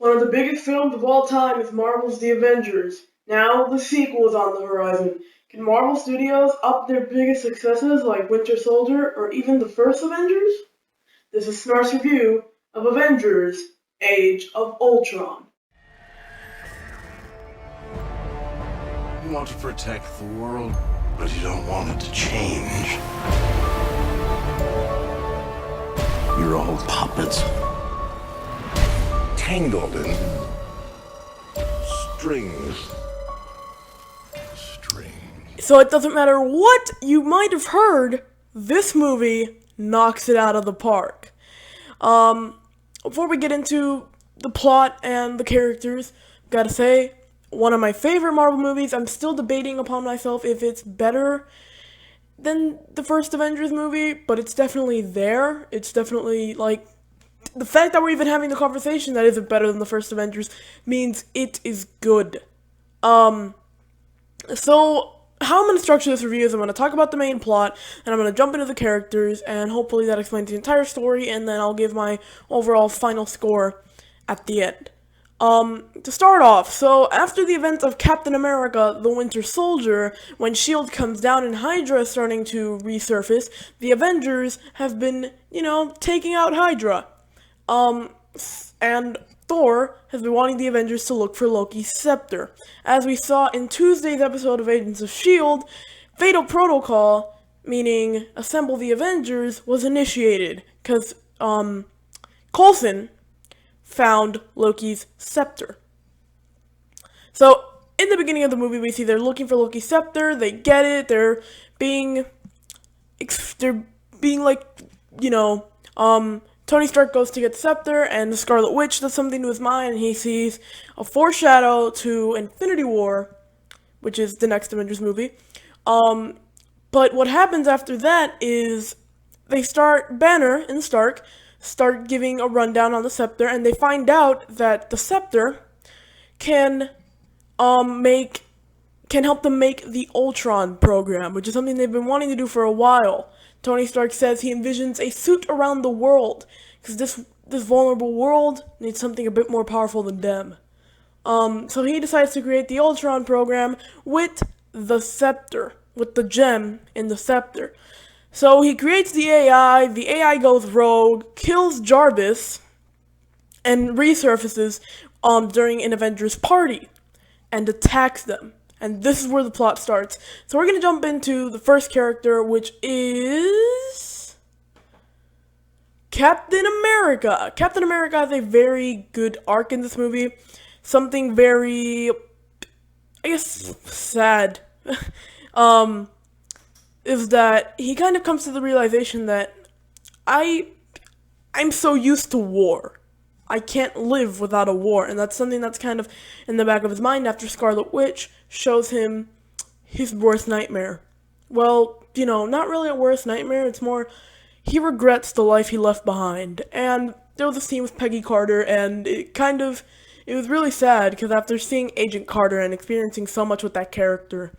One of the biggest films of all time is Marvel's The Avengers. Now the sequel is on the horizon. Can Marvel Studios up their biggest successes like Winter Soldier or even the first Avengers? This is Snar's review of Avengers Age of Ultron. You want to protect the world, but you don't want it to change. You're all puppets, tangled in strings. So it doesn't matter what you might have heard, this movie knocks it out of the park. Before we get into the plot and the characters, gotta say, one of my favorite Marvel movies. I'm still debating upon myself if it's better than the first Avengers movie, but it's definitely there. It's definitely, like, the fact that we're even having the conversation that isn't better than the first Avengers means it is good. So how I'm going to structure this review is I'm going to talk about the main plot, and I'm going to jump into the characters, and hopefully that explains the entire story, and then I'll give my overall final score at the end. To start off, so after the events of Captain America, the Winter Soldier, when S.H.I.E.L.D. comes down and Hydra is starting to resurface, the Avengers have been, taking out Hydra. And Thor has been wanting the Avengers to look for Loki's scepter. As we saw in Tuesday's episode of Agents of S.H.I.E.L.D., Fatal Protocol, meaning Assemble the Avengers, was initiated, because, Coulson found Loki's scepter. So, in the beginning of the movie, we see they're looking for Loki's scepter, they get it, they're being like, Tony Stark goes to get the scepter, and the Scarlet Witch does something to his mind, and he sees a foreshadow to Infinity War, which is the next Avengers movie. But what happens after that is Banner and Stark start giving a rundown on the scepter, and they find out that the scepter can help them make the Ultron program, which is something they've been wanting to do for a while. Tony Stark says he envisions a suit around the world, because this vulnerable world needs something a bit more powerful than them. So he decides to create the Ultron program with the scepter, with the gem in the scepter. So he creates the AI goes rogue, kills Jarvis, and resurfaces during an Avengers party, and attacks them. And this is where the plot starts. So we're going to jump into the first character, which is Captain America. Captain America has a very good arc in this movie. Something very, sad. Is that he kind of comes to the realization that I'm so used to war. I can't live without a war, and that's something that's kind of in the back of his mind after Scarlet Witch shows him his worst nightmare. Well, not really a worst nightmare, it's more he regrets the life he left behind. And there was a scene with Peggy Carter, and it was really sad, because after seeing Agent Carter and experiencing so much with that character,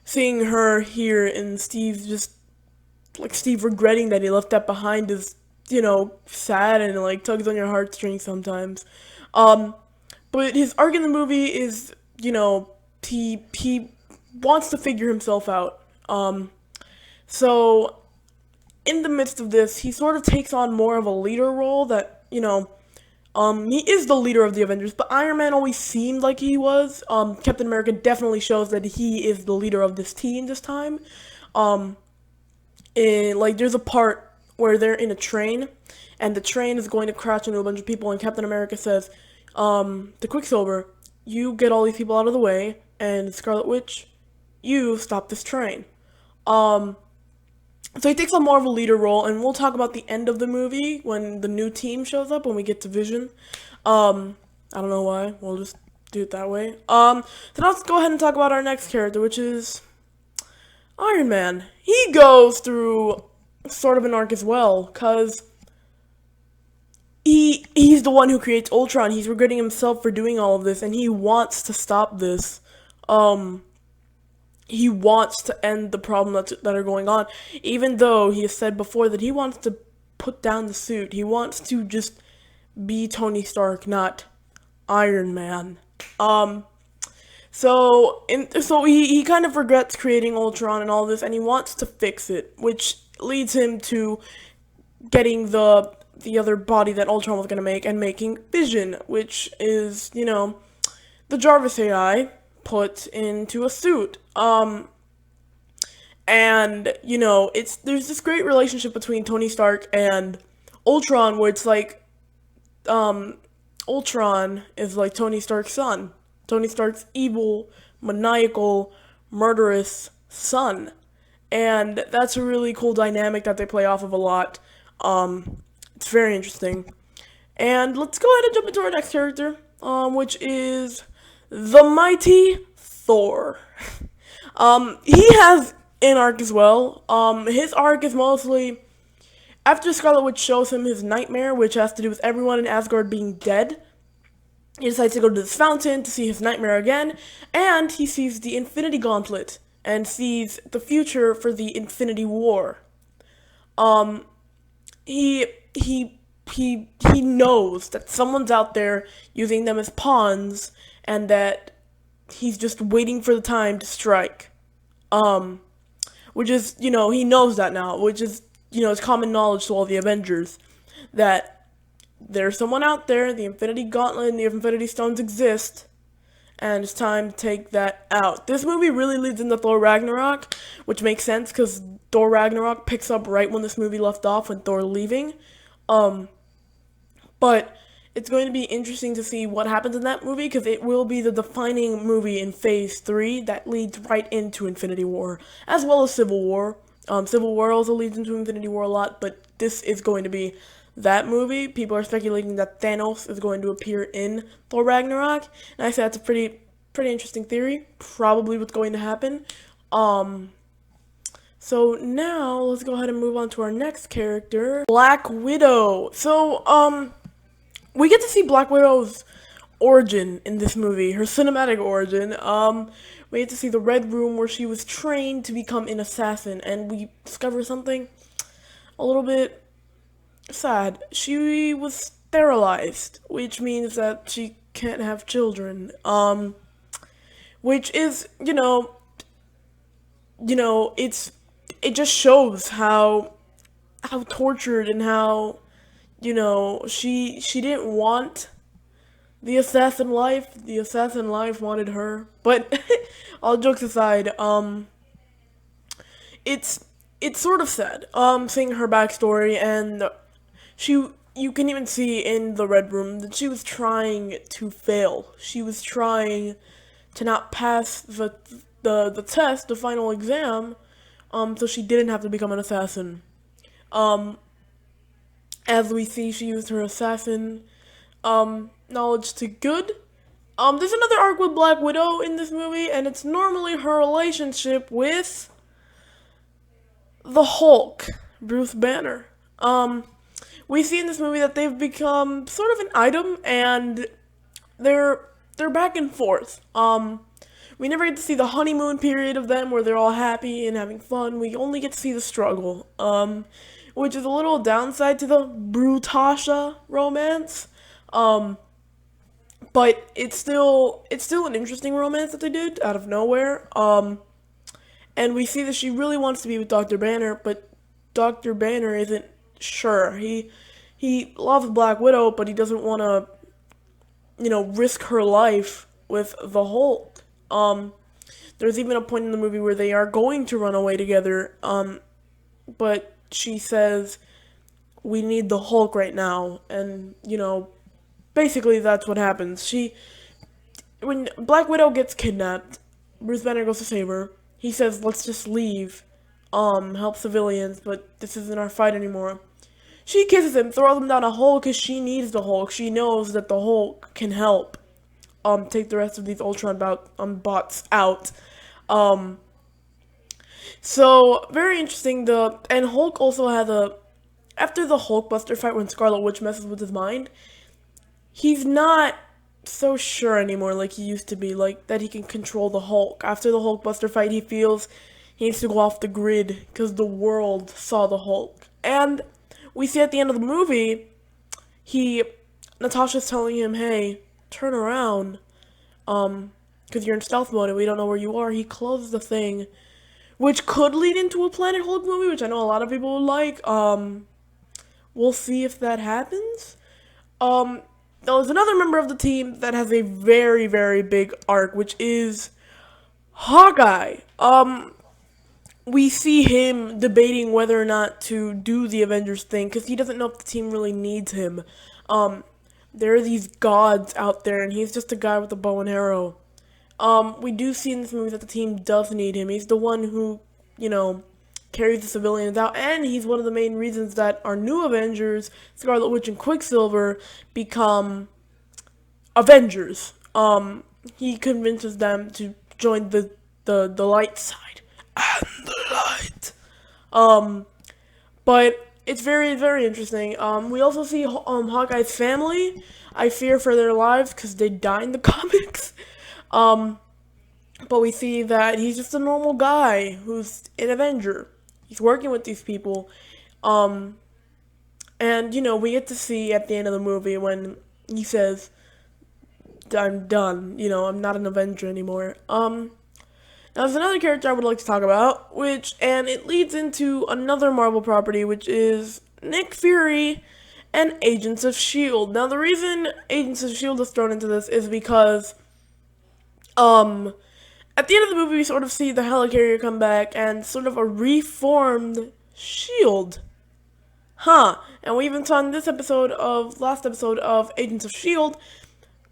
seeing her here and Steve regretting that he left that behind is, sad and, tugs on your heartstrings sometimes. But his arc in the movie is, he wants to figure himself out. So, in the midst of this, he sort of takes on more of a leader role that, he is the leader of the Avengers, but Iron Man always seemed like he was. Captain America definitely shows that he is the leader of this team this time. There's a part where they're in a train, and the train is going to crash into a bunch of people, and Captain America says, to Quicksilver, you get all these people out of the way, and Scarlet Witch, you stop this train. So he takes on more of a leader role, and we'll talk about the end of the movie when the new team shows up, when we get to Vision. I don't know why, we'll just do it that way. So now let's go ahead and talk about our next character, which is Iron Man. He goes through sort of an arc as well, because he's the one who creates Ultron. He's regretting himself for doing all of this, and he wants to stop this. He wants to end the problems that are going on, even though he has said before that he wants to put down the suit. He wants to just be Tony Stark, not Iron Man. Um, so he kind of regrets creating Ultron and all this, and he wants to fix it, which leads him to getting the other body that Ultron was gonna make and making Vision, which is, the Jarvis AI put into a suit. And there's this great relationship between Tony Stark and Ultron, where it's like, Ultron is like Tony Stark's son. Tony Stark's evil, maniacal, murderous son. And that's a really cool dynamic that they play off of a lot. It's very interesting. And let's go ahead and jump into our next character, which is the mighty Thor. He has an arc as well. His arc is mostly after Scarlet Witch shows him his nightmare, which has to do with everyone in Asgard being dead. He decides to go to this fountain to see his nightmare again, and he sees the Infinity Gauntlet and sees the future for the Infinity War. He he knows that someone's out there using them as pawns, and that he's just waiting for the time to strike. Which is, he knows that now, which is, it's common knowledge to all the Avengers that there's someone out there, the Infinity Gauntlet and the Infinity Stones exist, and it's time to take that out. This movie really leads into Thor Ragnarok, which makes sense because Thor Ragnarok picks up right when this movie left off, when Thor leaving. But it's going to be interesting to see what happens in that movie, because it will be the defining movie in Phase 3 that leads right into Infinity War, as well as Civil War. Civil War also leads into Infinity War a lot, but this is going to be that movie. People are speculating that Thanos is going to appear in Thor Ragnarok, and I say that's a pretty interesting theory. Probably what's going to happen. So now let's go ahead and move on to our next character, Black Widow. So we get to see Black Widow's origin in this movie, her cinematic origin. We get to see the Red Room where she was trained to become an assassin, and we discover something a little bit sad. She was sterilized, which means that she can't have children. Which is, it just shows how tortured and how, she didn't want the assassin life. The assassin life wanted her. But all jokes aside, it's sort of sad, seeing her backstory, and you can even see in the Red Room that she was trying to fail. She was trying to not pass the test, the final exam, so she didn't have to become an assassin. As we see, she used her assassin knowledge to good. There's another arc with Black Widow in this movie, and it's normally her relationship with the Hulk, Bruce Banner. We see in this movie that they've become sort of an item, and they're back and forth. We never get to see the honeymoon period of them where they're all happy and having fun. We only get to see the struggle, which is a little downside to the Brutasha romance. But it's still an interesting romance that they did out of nowhere. And we see that she really wants to be with Dr. Banner, but Dr. Banner isn't sure. He loves Black Widow, but he doesn't want to, risk her life with the Hulk. There's even a point in the movie where they are going to run away together, but she says, we need the Hulk right now, and, basically that's what happens. When Black Widow gets kidnapped, Bruce Banner goes to save her. He says, let's just leave, help civilians, but this isn't our fight anymore. She kisses him, throws him down a hole because she needs the Hulk. She knows that the Hulk can help take the rest of these Ultron bots out. So, very interesting. And Hulk also has after the Hulkbuster fight when Scarlet Witch messes with his mind, he's not so sure anymore like he used to be, like that he can control the Hulk. After the Hulkbuster fight, he feels he needs to go off the grid because the world saw the Hulk. And we see at the end of the movie, he Natasha's telling him, hey, turn around, because you're in stealth mode and we don't know where you are, he closes the thing, which could lead into a Planet Hulk movie, which I know a lot of people would like. We'll see if that happens. There's another member of the team that has a very, very big arc, which is Hawkeye. We see him debating whether or not to do the Avengers thing, because he doesn't know if the team really needs him. There are these gods out there, and he's just a guy with a bow and arrow. We do see in this movie that the team does need him. He's the one who, carries the civilians out, and he's one of the main reasons that our new Avengers, Scarlet Witch and Quicksilver, become Avengers. He convinces them to join the light side and the light. But it's very, very interesting. We also see Hawkeye's family. I fear for their lives because they die in the comics. But we see that he's just a normal guy who's an Avenger. He's working with these people. And, we get to see at the end of the movie when he says, I'm done. I'm not an Avenger anymore. Now there's another character I would like to talk about, and it leads into another Marvel property, which is Nick Fury and Agents of S.H.I.E.L.D. Now the reason Agents of S.H.I.E.L.D. is thrown into this is because, at the end of the movie, we sort of see the helicarrier come back and sort of a reformed S.H.I.E.L.D. And we even saw in last episode of Agents of S.H.I.E.L.D.,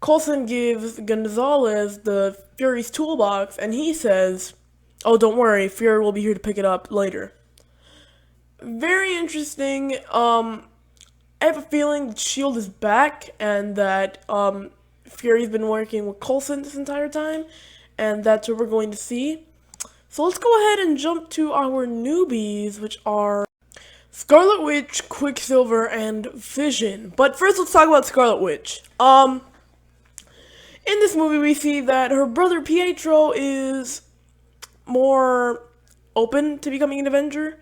Coulson gives Gonzalez the Fury's toolbox, and he says, oh, don't worry, Fury will be here to pick it up later. Very interesting. I have a feeling that S.H.I.E.L.D. is back, and that Fury's been working with Coulson this entire time, and that's what we're going to see. So let's go ahead and jump to our newbies, which are Scarlet Witch, Quicksilver, and Vision. But first, let's talk about Scarlet Witch. In this movie, we see that her brother Pietro is more open to becoming an Avenger.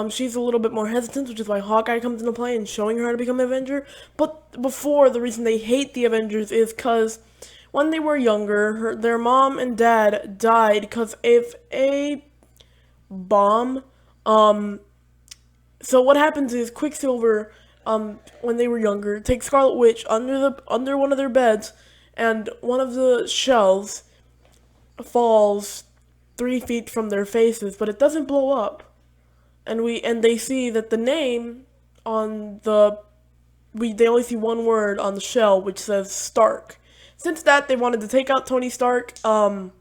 She's a little bit more hesitant, which is why Hawkeye comes into play and showing her how to become an Avenger. But before, the reason they hate the Avengers is because when they were younger, their mom and dad died because of a bomb. So what happens is Quicksilver, when they were younger, takes Scarlet Witch under one of their beds, and one of the shells falls 3 feet from their faces, but it doesn't blow up. And they see that the name on they only see one word on the shell, which says Stark. Since that, they wanted to take out Tony Stark, and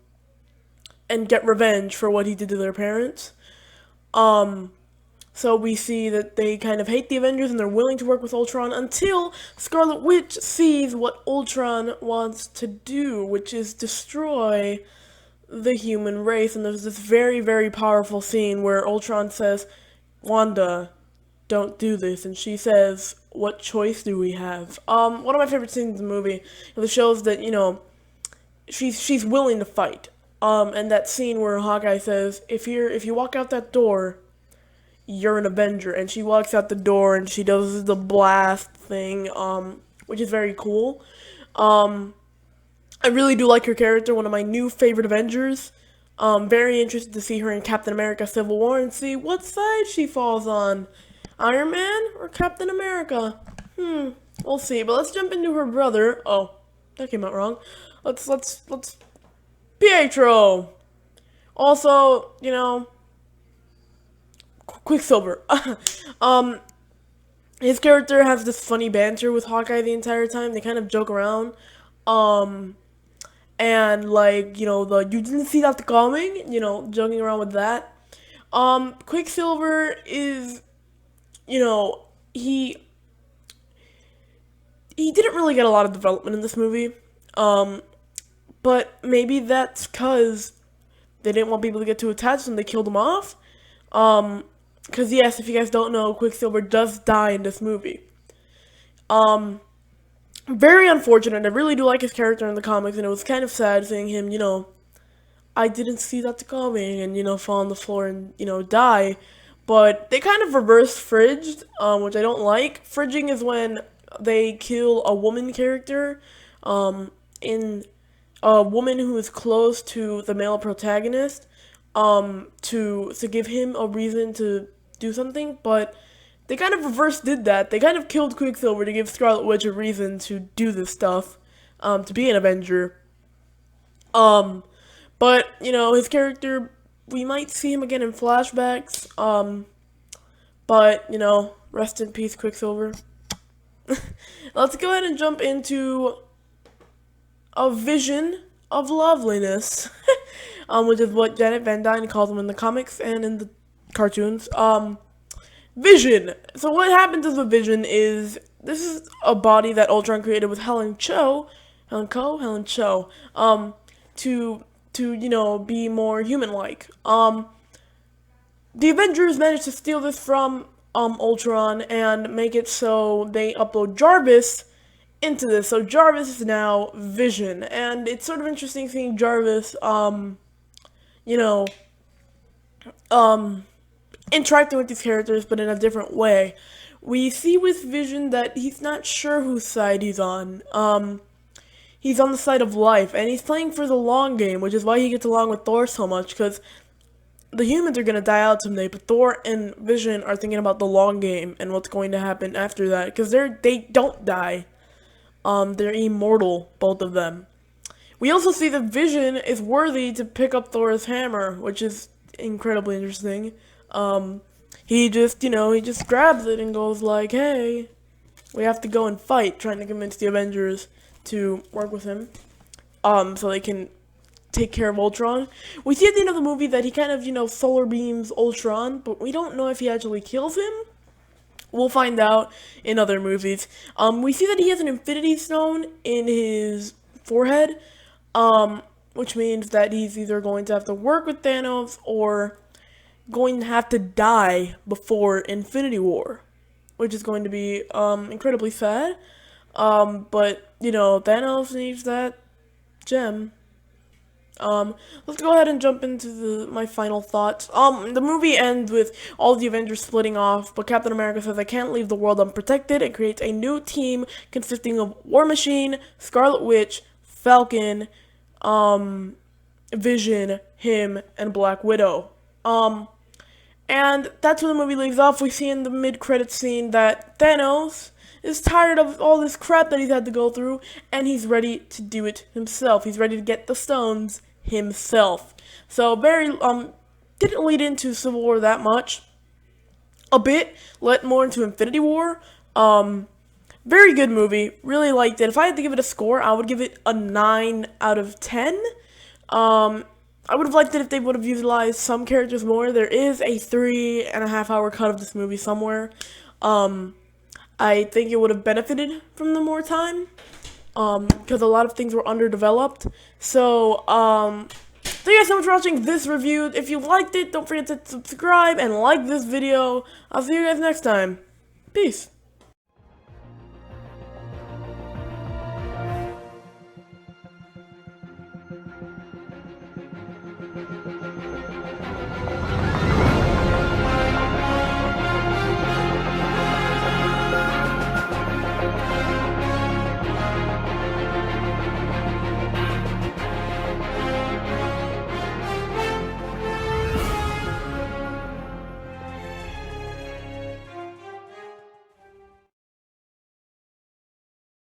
get revenge for what he did to their parents. So we see that they kind of hate the Avengers and they're willing to work with Ultron until Scarlet Witch sees what Ultron wants to do, which is destroy the human race. And there's this very, very powerful scene where Ultron says, Wanda, don't do this. And she says, what choice do we have? One of my favorite scenes in the movie, it shows that, she's willing to fight. And that scene where Hawkeye says, if you walk out that door, you're an Avenger, and she walks out the door and she does the blast thing, which is very cool. I really do like her character, one of my new favorite Avengers. Very interested to see her in Captain America Civil War and see what side she falls on. Iron Man or Captain America? We'll see. But let's jump into her brother. Oh, that came out wrong. Let's Pietro. Also, Quicksilver. His character has this funny banter with Hawkeye the entire time. They kind of joke around. And you didn't see that coming, joking around with that. Quicksilver is, he didn't really get a lot of development in this movie. But maybe that's because they didn't want people to get too attached and they killed him off. Because yes, if you guys don't know, Quicksilver does die in this movie. Very unfortunate. I really do like his character in the comics, and it was kind of sad seeing him, I didn't see that coming, and, fall on the floor and, die. But they kind of reverse fridged, which I don't like. Fridging is when they kill a woman character, in a woman who is close to the male protagonist, to give him a reason to do something, but they kind of reverse did that. They kind of killed Quicksilver to give Scarlet Witch a reason to do this stuff, to be an Avenger. Um, but, his character, we might see him again in flashbacks, but, rest in peace, Quicksilver. Let's go ahead and jump into a vision of loveliness, which is what Janet Van Dyne calls him in the comics and in the cartoons. Vision. So what happens with the Vision is this is a body that Ultron created with Helen Cho, to be more human-like. The Avengers managed to steal this from Ultron and make it so they upload Jarvis into this. So Jarvis is now Vision, and it's sort of interesting seeing Jarvis, you know, interacting with these characters, but in a different way. We see with Vision that he's not sure whose side he's on. He's on the side of life, and he's playing for the long game, which is why he gets along with Thor so much, because the humans are going to die out someday, but Thor and Vision are thinking about the long game and what's going to happen after that, because they don't die. They're immortal, both of them. We also see that Vision is worthy to pick up Thor's hammer, which is incredibly interesting. He just grabs it and goes like, hey, we have to go and fight, trying to convince the Avengers to work with him, so they can take care of Ultron. We see at the end of the movie that he kind of, solar beams Ultron, but we don't know if he actually kills him. We'll find out in other movies. We see that he has an Infinity Stone in his forehead, which means that he's either going to have to work with Thanos or going to have to die before Infinity War, which is going to be incredibly sad. But Thanos needs that gem. Let's go ahead and jump into my final thoughts. The movie ends with all the Avengers splitting off, but Captain America says, I can't leave the world unprotected, and creates a new team consisting of War Machine, Scarlet Witch, Falcon, Vision, him, and Black Widow. And that's where the movie leaves off. We see in the mid-credits scene that Thanos is tired of all this crap that he's had to go through, and he's ready to do it himself. He's ready to get the stones himself. So didn't lead into Civil War that much. A bit, led more into Infinity War. Very good movie. Really liked it. If I had to give it a score, I would give it a 9 out of 10. I would have liked it if they would have utilized some characters more. There is a 3.5-hour cut of this movie somewhere. I think it would have benefited from the more time, because a lot of things were underdeveloped. So, thank you guys so much for watching this review. If you liked it, don't forget to subscribe and like this video. I'll see you guys next time. Peace.